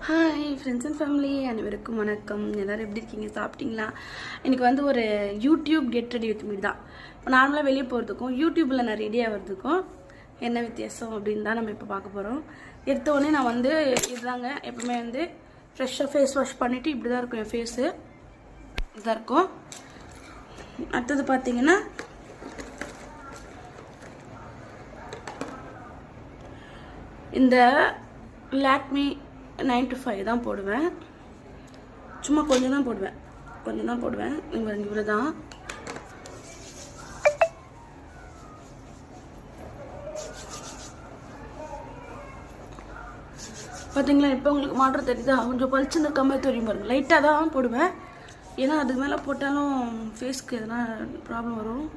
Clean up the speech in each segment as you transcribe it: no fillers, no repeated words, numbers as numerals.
Hi friends and family, அனைவருக்கும் வணக்கம். எல்லோரும் எப்படி இருக்கீங்க? சாப்பிட்டீங்களா? இன்றைக்கி வந்து ஒரு YouTube get ready with me தான். இப்போ நார்மலாக வெளியே போகிறதுக்கும் யூடியூப்பில் நான் ரெடி ஆகிறதுக்கும் என்ன வித்தியாசம் அப்படின்னு தான் நம்ம இப்போ பார்க்க போகிறோம். எடுத்தோடனே நான் வந்து இதுதாங்க, எப்பவுமே வந்து ஃப்ரெஷ்ஷாக ஃபேஸ் வாஷ் பண்ணிவிட்டு இப்படி தான் இருக்கும் என் ஃபேஸு, இதாக இருக்கும். அடுத்தது பார்த்தீங்கன்னா இந்த லாக்மி 9 to 5 தான் போடுவேன். சும்மா கொஞ்சம் தான் போடுவேன். இவ்வளோ தான். பார்த்தீங்களா? இப்போ உங்களுக்கு மாற்றம் தெரியுதா? கொஞ்சம் பளிச்சுன்னு இருக்க மாதிரி தெரியும் பாருங்க. லைட்டாக தான் போடுவேன், ஏன்னா அதுக்கு மேலே போட்டாலும் ஃபேஸ்க்கு எதனா ப்ராப்ளம் வரும்.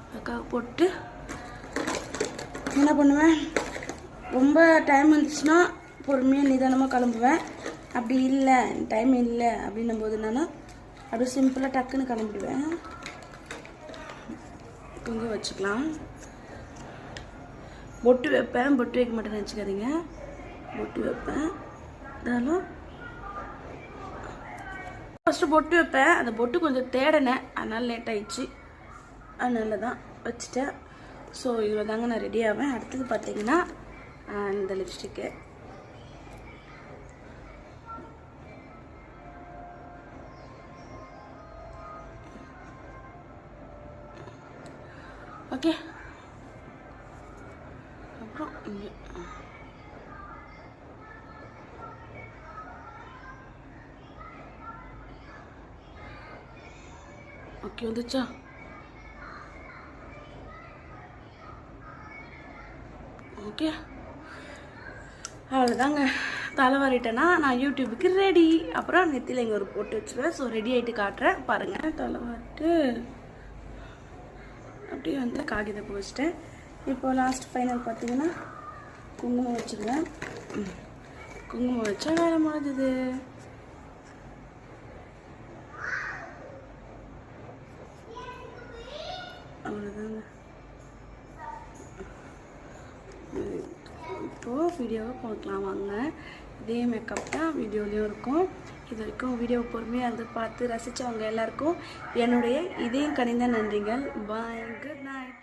அதுக்காக போட்டு என்ன பண்ணுவேன், ரொம்ப டைம் இருந்துச்சுன்னா பொறுமையாக நிதானமாக கிளம்புவேன். அப்படி இல்லை, டைம் இல்லை அப்படின்னும் போது என்னன்னா அப்படியே சிம்பிளாக டக்குன்னு கிளம்பிடுவேன். கொஞ்சம் வச்சுக்கலாம். பொட்டு வைப்பேன், பொட்டு வைக்க மாட்டேன்னு நினச்சிக்காதீங்க. பொட்டு வைப்பேன், இருந்தாலும் ஃபஸ்ட்டு பொட்டு வைப்பேன். அந்த பொட்டு கொஞ்சம் தேடினேன், அதனால் லேட் ஆயிடுச்சு. அதனால தான் வச்சுட்டேன். ஸோ இவ்வளோ தாங்க நான் ரெடி ஆவேன். அடுத்தது பார்த்தீங்கன்னா இந்த லிப்ஸ்டிக்கு. ஓகே, அப்புறம் இங்கே ஓகே வந்துச்சா? ஓகே, அவ்வளோதாங்க. தலை வாரிட்டேன்னா நான் யூடியூபுக்கு ரெடி. அப்புறம் நெத்தியில் இங்கே ஒரு போட்டு வச்சுருவேன். ஸோ ரெடி ஆகிட்டு காட்டுறேன் பாருங்கள். தலை வாரிட்டு அப்படியே வந்து காகிதப்பூ வச்சுட்டேன். இப்போது லாஸ்ட் ஃபைனல் பார்த்தீங்கன்னா குங்குமம் வச்சுருவேன். குங்குமம் வச்சா வேலை முடிஞ்சது. அவ்வளோதாங்க. இப்போது வீடியோவை பார்க்கலாம் வாங்க. இதே மேக்கப் தான் வீடியோலேயும் இருக்கும். இது வரைக்கும் வீடியோவை பொறுமையாக வந்து பார்த்து ரசித்தவங்க எல்லாருக்கும் என்னுடைய இதயம் கனிந்த நன்றிகள். பாய், குட் நைட்.